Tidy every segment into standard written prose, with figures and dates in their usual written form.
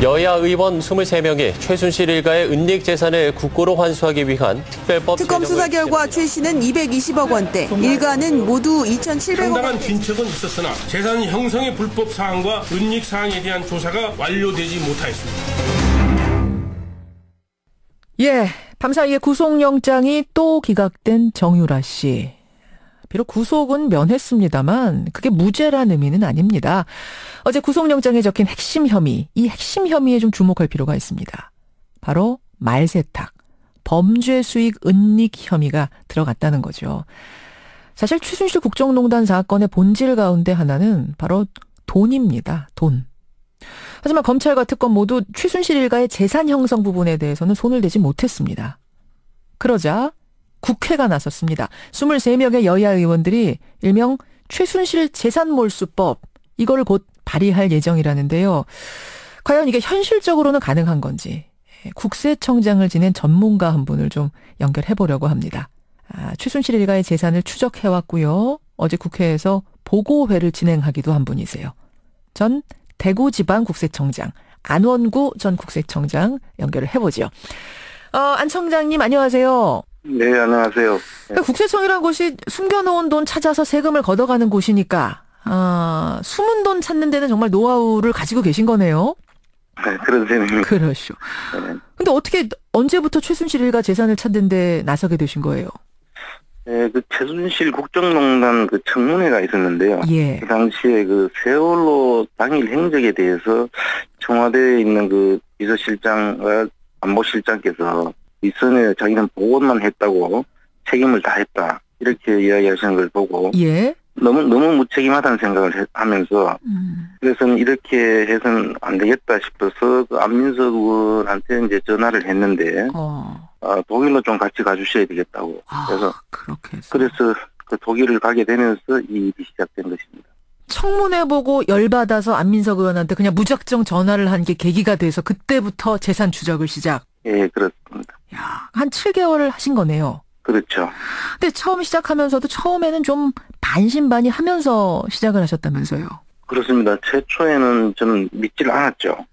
여야 의원 23명이 최순실 일가의 은닉 재산을 국고로 환수하기 위한 특별법 특검 수사 결과 최 씨는 220억 원대, 일가는 모두 2,700억 원대. 상당한 진척은 있었으나 재산 형성의 불법 사항과 은닉 사항에 대한 조사가 완료되지 못하였습니다. 예, 밤사이에 구속영장이 또 기각된 정유라 씨. 비록 구속은 면했습니다만 그게 무죄란 의미는 아닙니다. 어제 구속영장에 적힌 핵심 혐의, 이 핵심 혐의에 좀 주목할 필요가 있습니다. 바로 말세탁, 범죄 수익 은닉 혐의가 들어갔다는 거죠. 사실 최순실 국정농단 사건의 본질 가운데 하나는 바로 돈입니다. 돈. 하지만 검찰과 특검 모두 최순실 일가의 재산 형성 부분에 대해서는 손을 대지 못했습니다. 그러자 국회가 나섰습니다. 23명의 여야 의원들이 일명 최순실 재산몰수법, 이걸 곧 발의할 예정이라는데요. 과연 이게 현실적으로는 가능한 건지 국세청장을 지낸 전문가 한 분을 좀 연결해 보려고 합니다. 최순실 일가의 재산을 추적해왔고요. 어제 국회에서 보고회를 진행하기도 한 분이세요. 전 대구지방국세청장 안원구 전 국세청장 연결을 해보죠. 안 청장님 안녕하세요. 네, 안녕하세요. 그러니까 국세청이라는 곳이 숨겨놓은 돈 찾아서 세금을 걷어가는 곳이니까 숨은 돈 찾는 데는 정말 노하우를 가지고 계신 거네요. 네, 그런 셈입니다. 그러시오. 네. 근데 어떻게 언제부터 최순실 일가 재산을 찾는 데 나서게 되신 거예요? 네, 그 최순실 국정농단 그 청문회가 있었는데요. 예. 그 당시에 그 세월호 당일 행적에 대해서 청와대에 있는 그 비서실장과 안보실장께서 이선에 자기는 보고만 했다고 책임을 다했다 이렇게 이야기하시는 걸 보고 예. 너무 무책임하다는 생각을 하면서 그래서는 이렇게 해서는 안 되겠다 싶어서 그 안민석 의원한테 이제 전화를 했는데 독일로 좀 같이 가주셔야 되겠다고 그래서 그렇게 해서. 그래서 그 독일을 가게 되면서 이 일이 시작된 것입니다. 청문회 보고 열받아서 안민석 의원한테 그냥 무작정 전화를 한 게 계기가 돼서 그때부터 재산 추적을 시작. 예, 그렇습니다. 야, 한 7개월을 하신 거네요. 그렇죠. 근데 처음 시작하면서도 처음에는 좀 반신반의 하면서 시작을 하셨다면서요. 그렇습니다. 최초에는 저는 믿질 않았죠.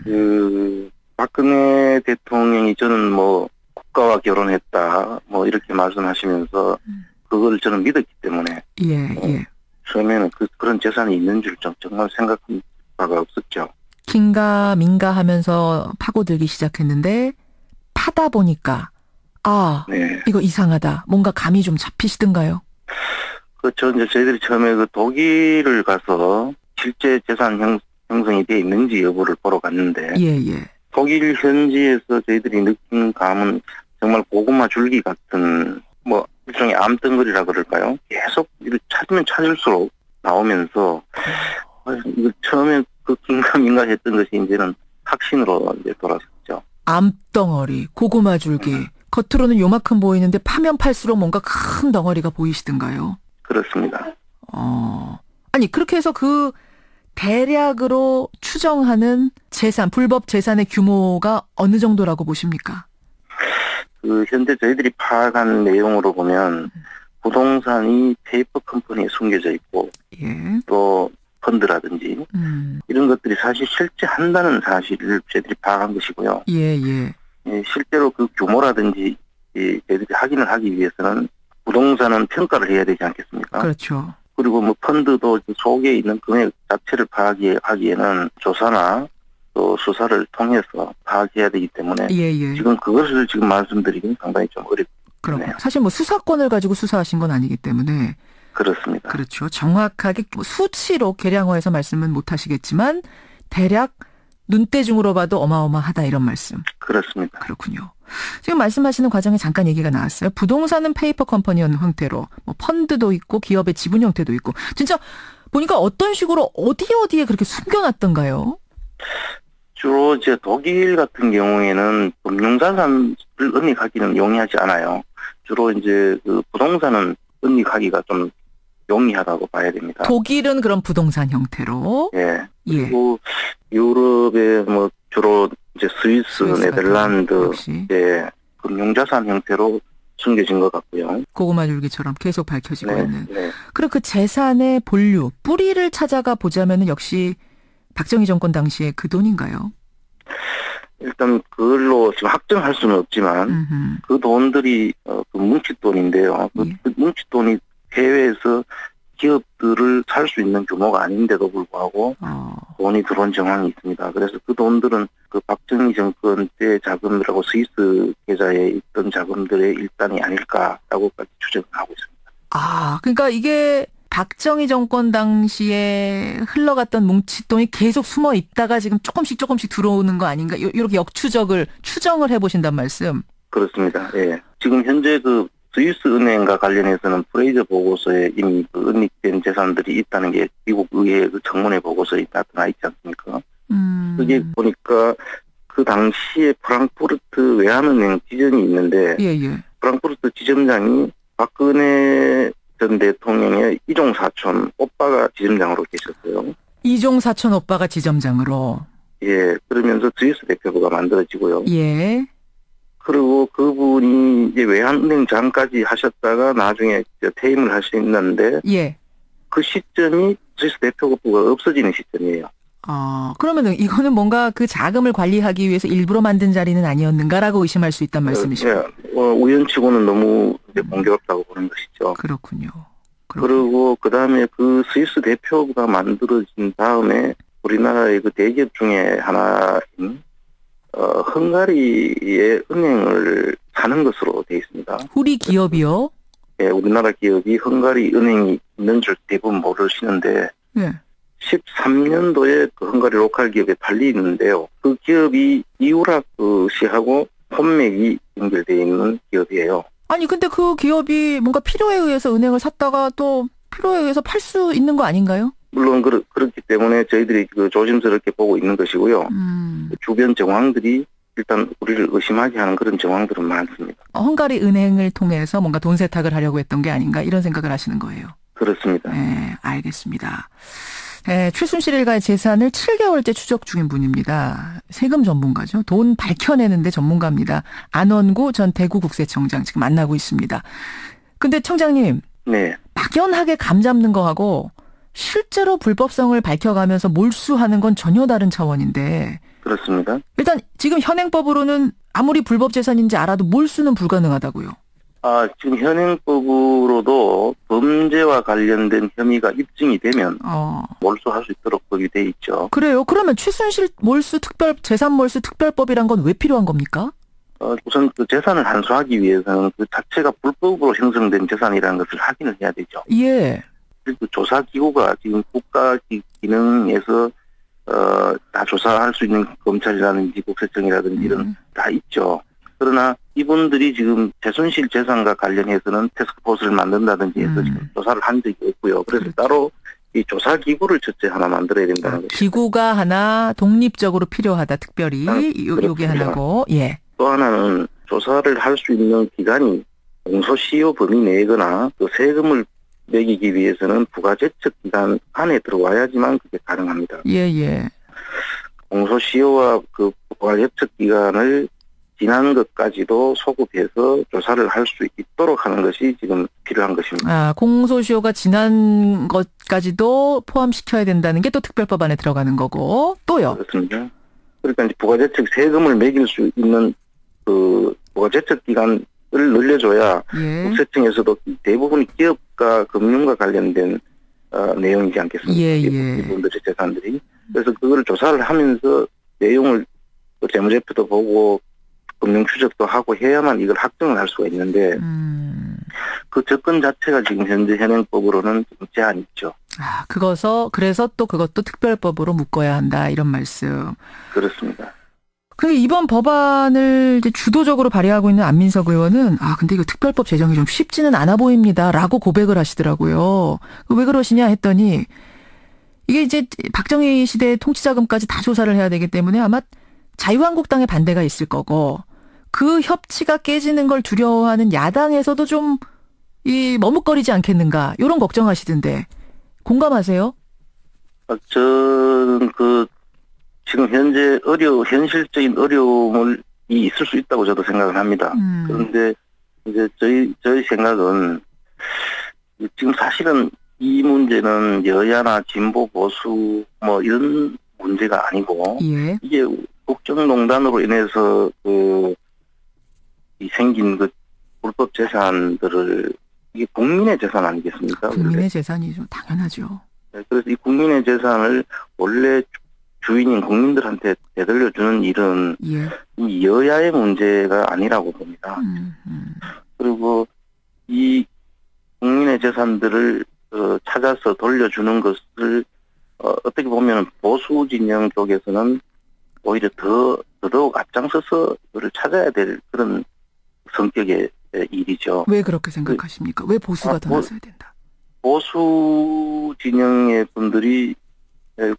그 박근혜 대통령이 저는 뭐 국가와 결혼했다 뭐 이렇게 말씀하시면서 그걸 저는 믿었기 때문에 예. 처음에는 그런 재산이 있는 줄 정말 생각한 바가 없었죠. 긴가민가 하면서 파고들기 시작했는데 파다 보니까 네. 이거 이상하다. 뭔가 감이 좀 잡히시던가요? 저희들이 처음에 그 독일을 가서 실제 재산 형성이 돼 있는지 여부를 보러 갔는데 예. 독일 현지에서 저희들이 느낀 감은 정말 고구마 줄기 같은 뭐 일종의 암덩어리라 그럴까요? 계속 이를 찾으면 찾을수록 나오면서 처음에 그 긴가민가 했던 것이 이제는 확신으로 이제 돌아섰죠. 암덩어리, 고구마 줄기. 겉으로는 요만큼 보이는데 파면 팔수록 뭔가 큰 덩어리가 보이시던가요? 그렇습니다. 아니 그렇게 해서 그 대략으로 추정하는 재산, 불법 재산의 규모가 어느 정도라고 보십니까? 그 현재 저희들이 파악한 내용으로 보면 부동산이 페이퍼 컴퍼니에 숨겨져 있고 예. 또 펀드라든지 이런 것들이 사실 실제 한다는 사실을 저희들이 파악한 것이고요. 예. 실제로 그 규모라든지 저희들이 확인을 하기 위해서는 부동산은 평가를 해야 되지 않겠습니까? 그렇죠. 그리고 뭐 펀드도 속에 있는 금액 자체를 파악하기에는 조사나 또 수사를 통해서 파악해야 되기 때문에 예. 지금 그것을 지금 말씀드리기는 상당히 좀 어렵네요. 사실 뭐 수사권을 가지고 수사하신 건 아니기 때문에 그렇습니다. 그렇죠. 정확하게 수치로 계량화해서 말씀은 못 하시겠지만 대략 눈대중으로 봐도 어마어마하다 이런 말씀. 그렇습니다. 그렇군요. 지금 말씀하시는 과정에 잠깐 얘기가 나왔어요. 부동산은 페이퍼 컴퍼니형 형태로 뭐 펀드도 있고 기업의 지분 형태도 있고 진짜 보니까 어떤 식으로 어디에 그렇게 숨겨놨던가요? 주로 이제 독일 같은 경우에는 금융자산을 은닉하기는 용이하지 않아요. 주로 이제 그 부동산은 은닉하기가 좀 용이하다고 봐야 됩니다. 독일은 그런 부동산 형태로. 예. 예. 그리고 유럽의 뭐 주로 이제 스위스 네덜란드 예, 금융자산 형태로 숨겨진 것 같고요. 고구마 줄기처럼 계속 밝혀지고 있는. 네. 그리고 그 재산의 본류, 뿌리를 찾아가 보자면은 역시 박정희 정권 당시에 그 돈인가요? 일단 그걸로 지금 확정할 수는 없지만 그 돈들이 그 뭉칫돈인데요. 예. 그 뭉칫돈이 해외에서 기업들을 살 수 있는 규모가 아닌데도 불구하고 돈이 들어온 정황이 있습니다. 그래서 그 돈들은 그 박정희 정권 때 자금들하고 스위스 계좌에 있던 자금들의 일단이 아닐까라고까지 추정을 하고 있습니다. 그러니까 이게 박정희 정권 당시에 흘러갔던 뭉칫돈이 계속 숨어 있다가 지금 조금씩 들어오는 거 아닌가? 이렇게 추정을 해보신단 말씀. 그렇습니다. 예. 지금 현재 그 스위스 은행과 관련해서는 프레이저 보고서에 이미 그 은닉된 재산들이 있다는 게 미국 의회 그 청문회 보고서에 나타나 있지 않습니까? 그게 보니까 그 당시에 프랑크푸르트 외환은행 지점이 있는데 프랑크푸르트 지점장이 박근혜 전 대통령의 이종 사촌 오빠가 지점장으로 계셨어요. 이종 사촌 오빠가 지점장으로. 예. 그러면서 스위스 대표부가 만들어지고요. 예. 그리고 그분이 이제 외환은행장까지 하셨다가 나중에 퇴임을 하셨는데 예. 그 시점이 스위스 대표부가 없어지는 시점이에요. 그러면은 이거는 뭔가 그 자금을 관리하기 위해서 일부러 만든 자리는 아니었는가라고 의심할 수 있단 말씀이시죠? 예. 우연치고는 너무 이제 공교롭다고 보는 것이죠. 그렇군요. 그리고 그다음에 그 스위스 대표부가 만들어진 다음에 우리나라의 그 대기업 중에 하나인 헝가리의 은행을 사는 것으로 되어 있습니다. 우리 기업이요? 예, 우리나라 기업이 헝가리 은행이 있는 줄 대부분 모르시는데 예. 13년도에 그 헝가리 로컬 기업에 팔리는데요. 그 기업이 이우라크 시하고 혼맥이 연결되어 있는 기업이에요. 아니 근데 그 기업이 뭔가 필요에 의해서 은행을 샀다가 또 필요에 의해서 팔 수 있는 거 아닌가요? 물론 그렇기 때문에 저희들이 그 조심스럽게 보고 있는 것이고요. 주변 정황들이 일단 우리를 의심하게 하는 그런 정황들은 많습니다. 헝가리 은행을 통해서 뭔가 돈 세탁을 하려고 했던 게 아닌가 이런 생각을 하시는 거예요. 그렇습니다. 네, 알겠습니다. 최순실 일가의 재산을 7개월째 추적 중인 분입니다. 세금 전문가죠. 돈 밝혀내는데 전문가입니다. 안원구 전 대구국세청장 지금 만나고 있습니다. 근데 청장님. 네. 막연하게 감 잡는 거하고 실제로 불법성을 밝혀가면서 몰수하는 건 전혀 다른 차원인데. 그렇습니다. 일단 지금 현행법으로는 아무리 불법 재산인지 알아도 몰수는 불가능하다고요. 지금 현행법으로도 범죄와 관련된 혐의가 입증이 되면 몰수할 수 있도록 법이 돼 있죠. 그래요? 그러면 최순실 재산 몰수 특별법이란 건 왜 필요한 겁니까? 우선 그 재산을 한수하기 위해서는 그 자체가 불법으로 형성된 재산이라는 것을 확인을 해야 되죠. 예. 그리고 조사기구가 지금 국가 기능에서 다 조사할 수 있는 검찰이라든지 국세청이라든지 이런 다 있죠. 그러나 이분들이 지금 최순실 재산과 관련해서는 태스크포스를 만든다든지 해서 지금 조사를 한 적이 없고요. 그래서 따로 이 조사기구를 첫째 하나 만들어야 된다는 거죠. 기구가 하나 독립적으로 필요하다 특별히 요게 하나고. 예. 또 하나는 조사를 할 수 있는 기관이 공소시효 범위 내거나 그 세금을 매기기 위해서는 부가제척 기간 안에 들어와야지만 그게 가능합니다. 예. 공소시효와 그 부가제척 기간을 지난 것까지도 소급해서 조사를 할 수 있도록 하는 것이 지금 필요한 것입니다. 공소시효가 지난 것까지도 포함시켜야 된다는 게 또 특별법 안에 들어가는 거고 또요. 그렇습니다. 그러니까 이제 부가제척 세금을 매길 수 있는 그 부가제척 기간을 늘려줘야 국세청에서도 대부분이 기업과 금융과 관련된 내용이지 않겠습니까? 이분들의 재산들이. 그래서 그거를 조사를 하면서 내용을 재무제표도 보고 금융 추적도 하고 해야만 이걸 확정을 할 수가 있는데 그 접근 자체가 지금 현재 현행법으로는 좀 제한이 있죠. 그래서 또 그것도 특별법으로 묶어야 한다 이런 말씀. 그렇습니다. 근데 이번 법안을 이제 주도적으로 발의하고 있는 안민석 의원은 근데 이거 특별법 제정이 좀 쉽지는 않아 보입니다라고 고백을 하시더라고요. 왜 그러시냐 했더니 이게 이제 박정희 시대 통치자금까지 다 조사를 해야 되기 때문에 아마 자유한국당의 반대가 있을 거고 그 협치가 깨지는 걸 두려워하는 야당에서도 좀 머뭇거리지 않겠는가 이런 걱정하시던데 공감하세요? 저는 지금 현재 현실적인 어려움이 있을 수 있다고 저도 생각을 합니다. 그런데 이제 저희 생각은 지금 사실은 이 문제는 여야나 진보 보수 이런 문제가 아니고 이게 국정농단으로 인해서 이 생긴 불법 재산들을 이게 국민의 재산 아니겠습니까? 국민의 재산이죠. 당연하죠. 네, 그래서 이 국민의 재산을 원래 주인인 국민들한테 되돌려주는 일은 예. 이 여야의 문제가 아니라고 봅니다. 그리고 이 국민의 재산들을 찾아서 돌려주는 것을 어떻게 보면 보수 진영 쪽에서는 오히려 더더욱 앞장서서 그를 찾아야 될 그런 성격의 일이죠. 왜 그렇게 생각하십니까? 왜 보수가 더 나서야 된다? 보수 진영의 분들이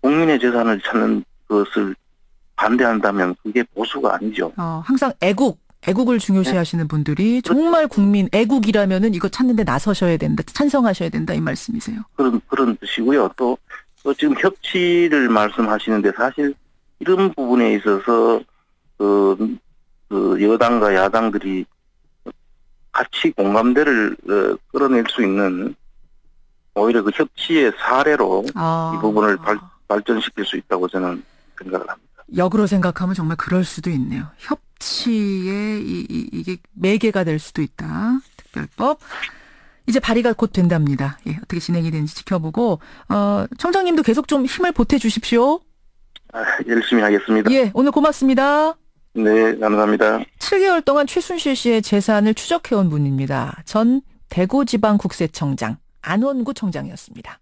국민의 재산을 찾는 것을 반대한다면 그게 보수가 아니죠. 항상 애국을 중요시하시는 분들이 정말 국민 애국이라면은 이거 찾는데 나서셔야 된다, 찬성하셔야 된다 이 말씀이세요. 그런 뜻이고요. 또 지금 협치를 말씀하시는데 사실 이런 부분에 있어서 그 여당과 야당들이 같이 공감대를 끌어낼 수 있는 오히려 그 협치의 사례로 이 부분을 발전시킬 수 있다고 저는 생각을 합니다. 역으로 생각하면 정말 그럴 수도 있네요. 협치의 이게 매개가 될 수도 있다. 특별법. 이제 발의가 곧 된답니다. 예, 어떻게 진행이 되는지 지켜보고 청장님도 계속 좀 힘을 보태주십시오. 열심히 하겠습니다. 예, 오늘 고맙습니다. 네, 감사합니다. 7개월 동안 최순실 씨의 재산을 추적해온 분입니다. 전 대구지방국세청장 안원구 청장이었습니다.